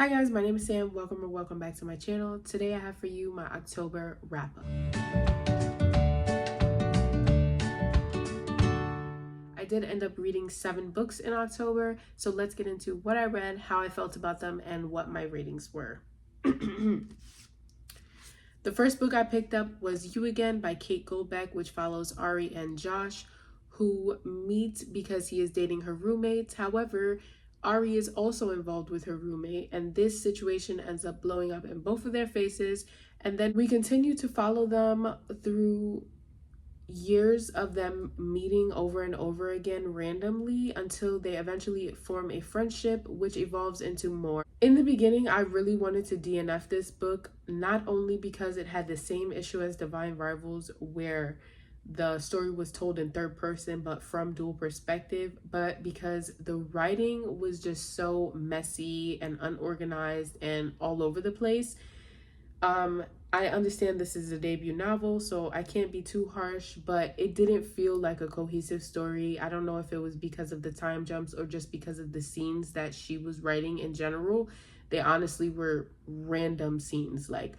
Hi guys, my name is Sam. Welcome back to my channel. Today I have for you my October wrap up. I did end up reading 7 books in October, so let's get into what I read, how I felt about them, and what my ratings were. The first book I picked up was You Again by Kate Goldbeck, which follows Ari and Josh, who meet because he is dating her roommate. However, Ari is also involved with her roommate, and this situation ends up blowing up in both of their faces. And then we continue to follow them through years of them meeting over and over again randomly until they eventually form a friendship, which evolves into more. In the beginning, I really wanted to DNF this book, not only because it had the same issue as Divine Rivals, where the story was told in third person but from dual perspective, but because the writing was just so messy and unorganized and all over the place. I understand this is a debut novel, so I can't be too harsh, but it didn't feel like a cohesive story. I don't know if it was because of the time jumps or just because of the scenes that she was writing in general. They honestly were random scenes. Like,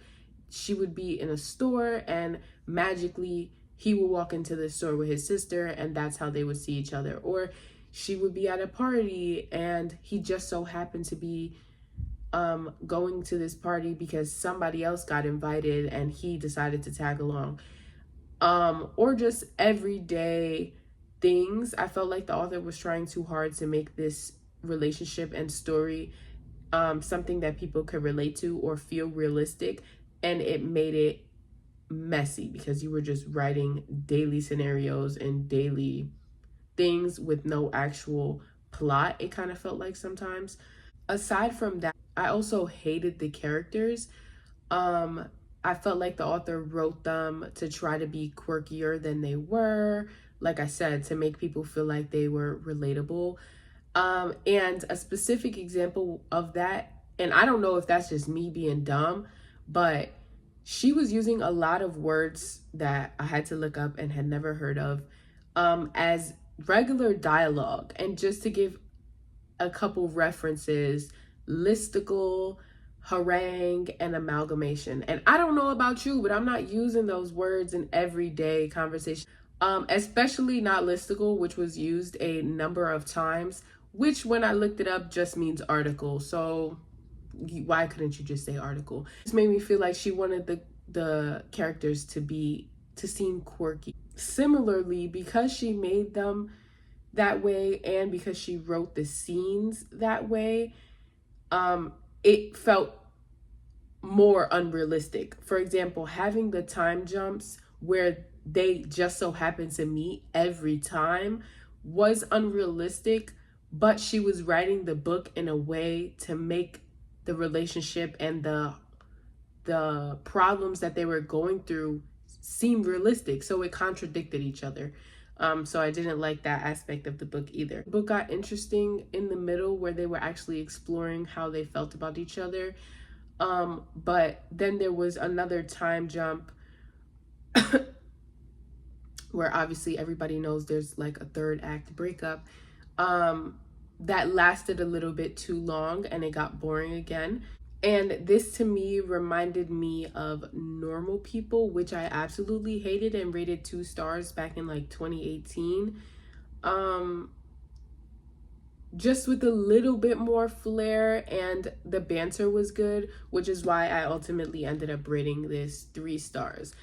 she would be in a store and magically he would walk into the store with his sister and that's how they would see each other. Or she would be at a party and he just so happened to be going to this party because somebody else got invited and he decided to tag along. Or just everyday things. I felt like the author was trying too hard to make this relationship and story something that people could relate to or feel realistic, and it made it messy because you were just writing daily scenarios and daily things with no actual plot. It kind of felt like sometimes. Aside from that, I also hated the characters. I felt like the author wrote them to try to be quirkier than they were, like I said, to make people feel like they were relatable. And a specific example of that, and I don't know if that's just me being dumb, but she was using a lot of words that I had to look up and had never heard of as regular dialogue. And just to give a couple references, listicle, harangue, and amalgamation. And I don't know about you, but I'm not using those words in everyday conversation, especially not listicle, which was used a number of times, which when I looked it up just means article. So why couldn't you just say article? This made me feel like she wanted the characters to seem quirky. Similarly, because she made them that way and because she wrote the scenes that way, it felt more unrealistic. For example, having the time jumps where they just so happen to meet every time was unrealistic, but she was writing the book in a way to make the relationship and the problems that they were going through seem realistic, so it contradicted each other. So I didn't like that aspect of the book either. The book got interesting in the middle where they were actually exploring how they felt about each other, but then there was another time jump where obviously everybody knows there's like a third act breakup that lasted a little bit too long and it got boring again. And this to me reminded me of Normal People, which I absolutely hated and rated 2 stars back in like 2018. Just with a little bit more flair, and the banter was good, which is why I ultimately ended up rating this 3 stars.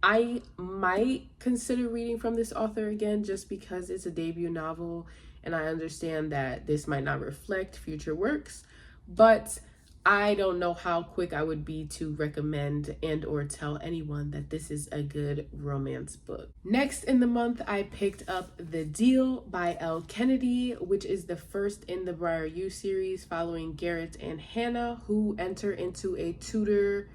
I might consider reading from this author again just because it's a debut novel and I understand that this might not reflect future works, but I don't know how quick I would be to recommend and or tell anyone that this is a good romance book. Next in the month, I picked up The Deal by Elle Kennedy, which is the first in the Briar You series following Garrett and Hannah, who enter into a tutor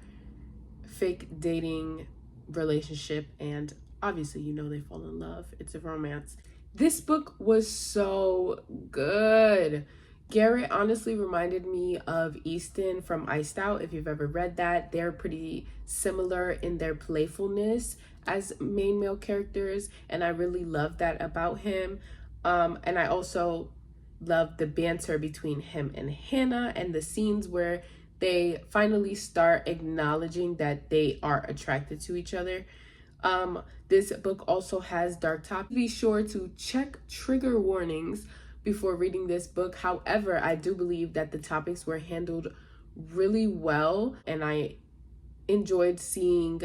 fake dating relationship, and obviously you know they fall in love. It's a romance. This book was so good. Garrett honestly reminded me of Easton from Iced Out. If you've ever read that, they're pretty similar in their playfulness as main male characters, and I really love that about him. And I also loved the banter between him and Hannah and the scenes where they finally start acknowledging that they are attracted to each other. This book also has dark topics. Be sure to check trigger warnings before reading this book. However, I do believe that the topics were handled really well, and I enjoyed seeing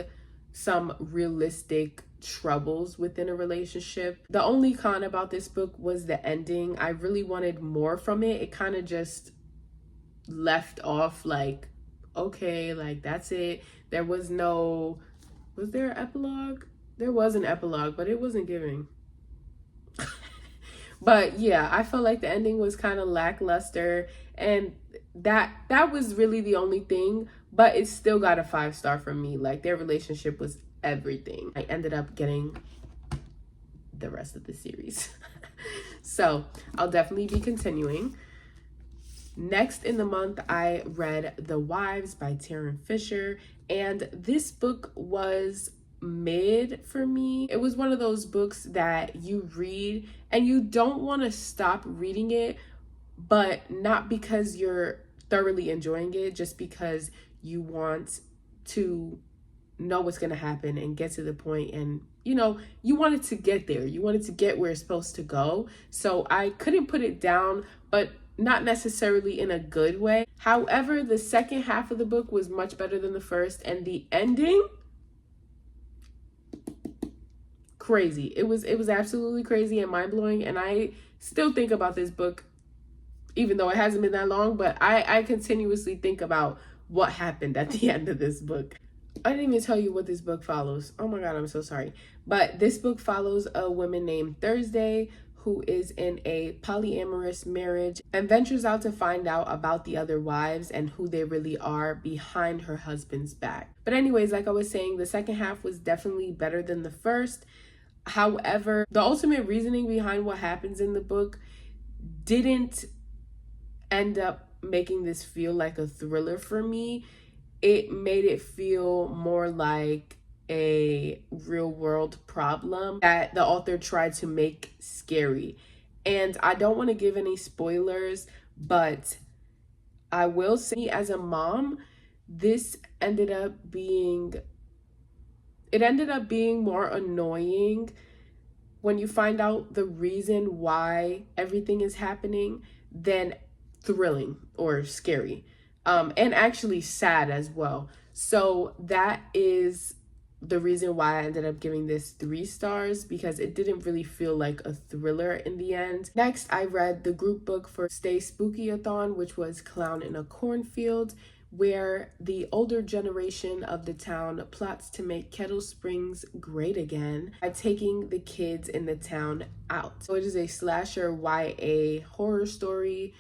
some realistic troubles within a relationship. The only con about this book was the ending. I really wanted more from it. It kind of just left off like, okay, like that's it. There was no, was there an epilogue? There was an epilogue, but it wasn't giving. But yeah, I felt like the ending was kind of lackluster, and that was really the only thing, but it still got a 5-star from me. Like, their relationship was everything. I ended up getting the rest of the series. So I'll definitely be continuing. Next in the month, I read The Wives by Taryn Fisher, and this book was mid for me. It was one of those books that you read and you don't want to stop reading it, but not because you're thoroughly enjoying it, just because you want to know what's going to happen and get to the point, and you wanted to get there. You wanted to get where it's supposed to go. So I couldn't put it down, but not necessarily in a good way. However, the second half of the book was much better than the first, and the ending, crazy. It was absolutely crazy and mind-blowing, and I still think about this book, even though it hasn't been that long, but I continuously think about what happened at the end of this book. I didn't even tell you what this book follows. Oh my God, I'm so sorry. But this book follows a woman named Thursday who is in a polyamorous marriage and ventures out to find out about the other wives and who they really are behind her husband's back. But anyways, like I was saying, the second half was definitely better than the first. However, the ultimate reasoning behind what happens in the book didn't end up making this feel like a thriller for me. It made it feel more like a real world problem that the author tried to make scary. And I don't want to give any spoilers, but I will say, as a mom, this ended up being more annoying when you find out the reason why everything is happening than thrilling or scary. And actually sad as well. So that is the reason why I ended up giving this 3 stars, because it didn't really feel like a thriller in the end. Next, I read the group book for Stay Spooky-a-thon, which was Clown in a Cornfield, where the older generation of the town plots to make Kettle Springs great again by taking the kids in the town out. So it is a slasher YA horror story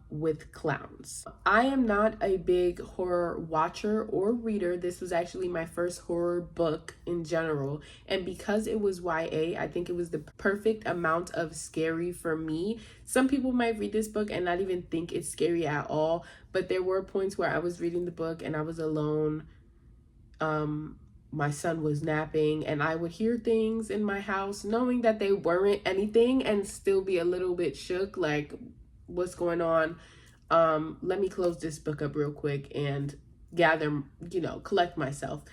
with clowns. I am not a big horror watcher or reader. This was actually my first horror book in general, and because it was YA, I think it was the perfect amount of scary for me. Some people might read this book and not even think it's scary at all, but there were points where I was reading the book and I was alone. My son was napping and I would hear things in my house knowing that they weren't anything and still be a little bit shook, like, what's going on? Let me close this book up real quick and collect myself.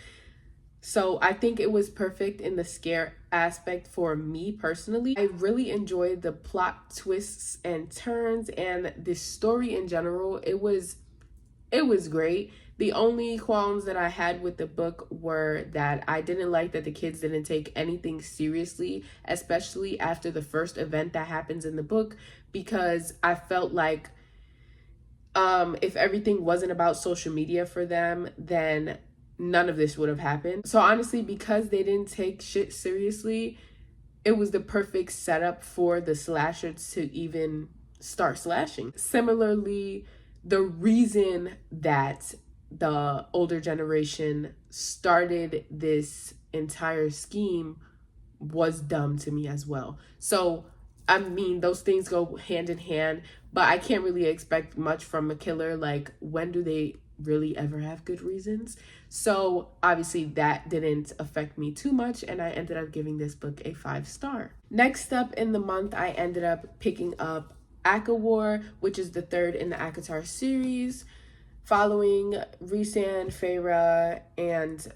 So I think it was perfect in the scare aspect for me personally. I really enjoyed the plot twists and turns and the story in general. It was great. The only qualms that I had with the book were that I didn't like that the kids didn't take anything seriously, especially after the first event that happens in the book, because I felt like if everything wasn't about social media for them, then none of this would have happened. So honestly, because they didn't take shit seriously, it was the perfect setup for the slashers to even start slashing. Similarly, the reason that the older generation started this entire scheme was dumb to me as well. So, I mean, those things go hand in hand, but I can't really expect much from a killer. Like, when do they really ever have good reasons? So obviously that didn't affect me too much, and I ended up giving this book a 5 star. Next up in the month, I ended up picking up ACOWAR, which is the third in the ACOWAR series, following Rhysand, Feyre, and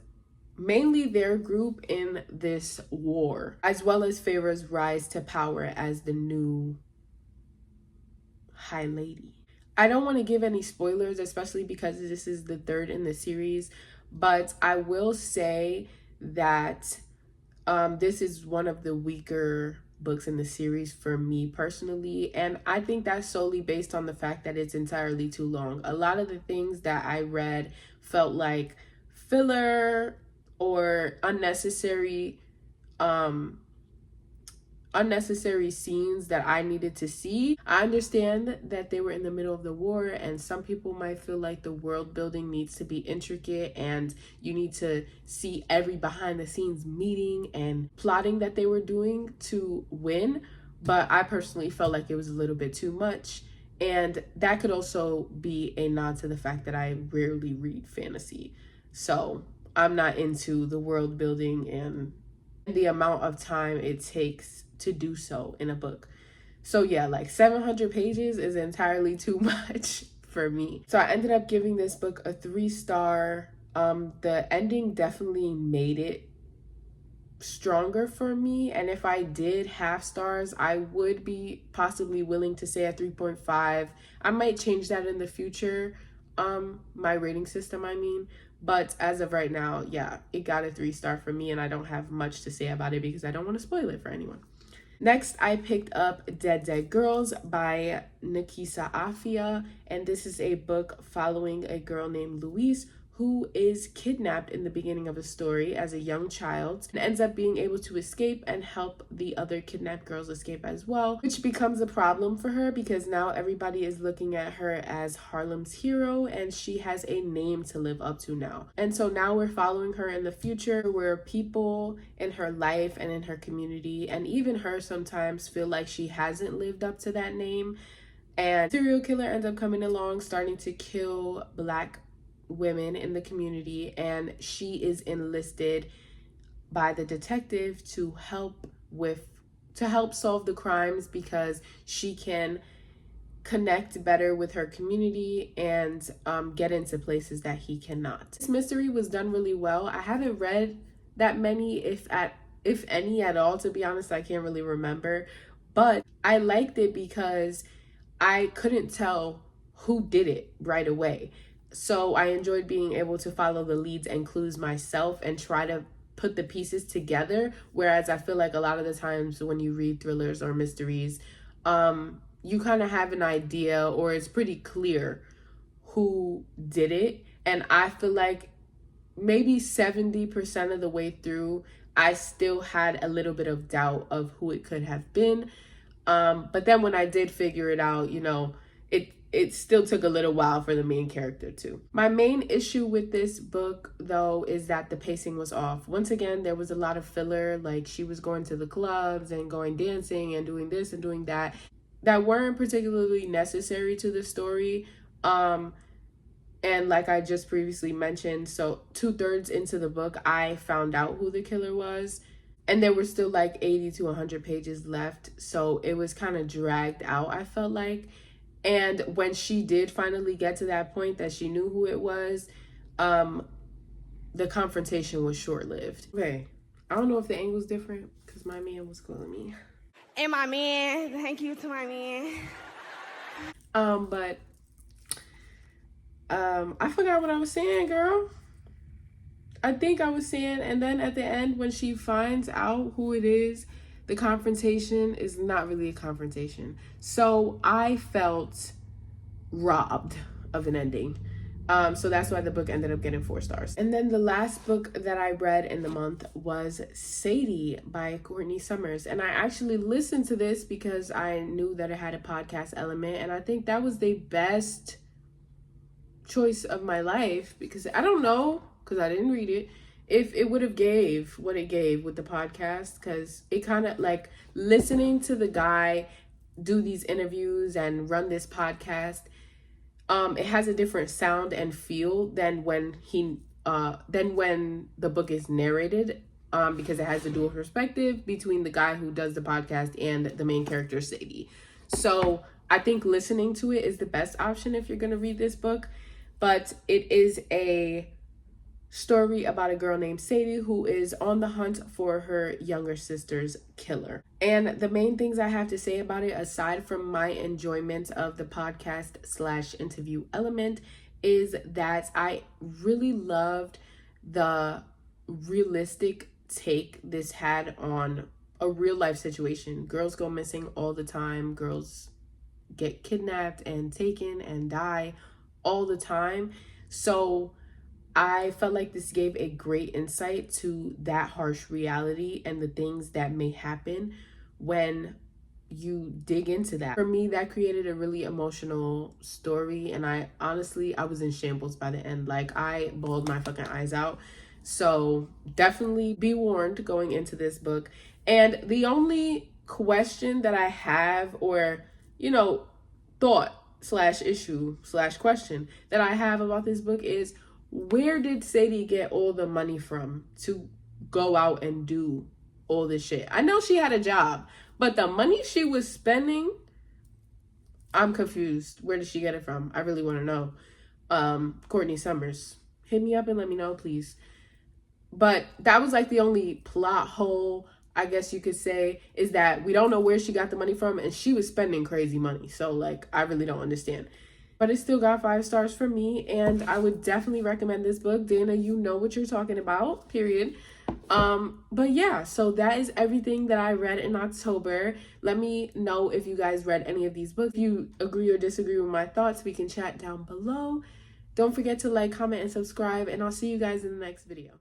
mainly their group in this war, as well as Feyre's rise to power as the new High Lady. I don't want to give any spoilers, especially because this is the third in the series, but I will say that this is one of the weaker books in the series for me personally, and I think that's solely based on the fact that it's entirely too long. A lot of the things that I read felt like filler or unnecessary scenes that I needed to see. I understand that they were in the middle of the war, and some people might feel like the world building needs to be intricate and you need to see every behind the scenes meeting and plotting that they were doing to win. But I personally felt like it was a little bit too much. And that could also be a nod to the fact that I rarely read fantasy. So I'm not into the world building and the amount of time it takes to do so in a book. So yeah, like 700 pages is entirely too much for me. So I ended up giving this book a 3-star. The ending definitely made it stronger for me, and if I did half stars, I would be possibly willing to say a 3.5. I might change that in the future, my rating system, I mean. But as of right now, yeah, it got a 3-star for me, and I don't have much to say about it because I don't want to spoil it for anyone. Next, I picked up Dead Girls by Nikisa Afia, and this is a book following a girl named Louise who is kidnapped in the beginning of a story as a young child and ends up being able to escape and help the other kidnapped girls escape as well, which becomes a problem for her because now everybody is looking at her as Harlem's hero and she has a name to live up to now. And so now we're following her in the future where people in her life and in her community and even her sometimes feel like she hasn't lived up to that name, and serial killer ends up coming along starting to kill Black women in the community, and she is enlisted by the detective to help solve the crimes because she can connect better with her community and get into places that he cannot. This mystery was done really well. I haven't read that many, if any at all, to be honest. I can't really remember, but I liked it because I couldn't tell who did it right away. So I enjoyed being able to follow the leads and clues myself and try to put the pieces together. Whereas I feel like a lot of the times when you read thrillers or mysteries, you kind of have an idea or it's pretty clear who did it. And I feel like maybe 70% of the way through, I still had a little bit of doubt of who it could have been. But then when I did figure it out, it still took a little while for the main character too. My main issue with this book, though, is that the pacing was off. Once again, there was a lot of filler, like she was going to the clubs and going dancing and doing this and doing that weren't particularly necessary to the story. And like I just previously mentioned, so 2/3 into the book, I found out who the killer was. And there were still like 80 to 100 pages left. So it was kind of dragged out, I felt like. And when she did finally get to that point that she knew who it was, the confrontation was short-lived. Okay, I don't know if the angle's different because my man was calling me. And my man, thank you to my man. But I forgot what I was saying, girl. I think I was saying, and then at the end when she finds out who it is, the confrontation is not really a confrontation. So I felt robbed of an ending. So that's why the book ended up getting 4 stars. And then the last book that I read in the month was Sadie by Courtney Summers. And I actually listened to this because I knew that it had a podcast element. And I think that was the best choice of my life because I don't know, because I didn't read it, if it would have gave what it gave with the podcast, because it kind of like listening to the guy do these interviews and run this podcast, it has a different sound and feel than when the book is narrated. because it has the dual perspective between the guy who does the podcast and the main character, Sadie. So I think listening to it is the best option if you're going to read this book. But it is a story about a girl named Sadie who is on the hunt for her younger sister's killer. And the main things I have to say about it, aside from my enjoyment of the podcast / interview element, is that I really loved the realistic take this had on a real life situation. Girls go missing all the time. Girls get kidnapped and taken and die all the time. So I felt like this gave a great insight to that harsh reality and the things that may happen when you dig into that. For me, that created a really emotional story, and I was in shambles by the end. Like, I bawled my fucking eyes out. So definitely be warned going into this book. And the only question that I have, or thought / issue / question that I have about this book is, where did Sadie get all the money from to go out and do all this shit? I know she had a job, but the money she was spending, I'm confused. Where did she get it from? I really want to know. Courtney Summers, hit me up and let me know, please. But that was like the only plot hole, I guess you could say, is that we don't know where she got the money from, and she was spending crazy money. So, like, I really don't understand. But it still got 5 stars from me, and I would definitely recommend this book. Dana, you know what you're talking about, period. But yeah, so that is everything that I read in October. Let me know if you guys read any of these books. If you agree or disagree with my thoughts, we can chat down below. Don't forget to like, comment, and subscribe, and I'll see you guys in the next video.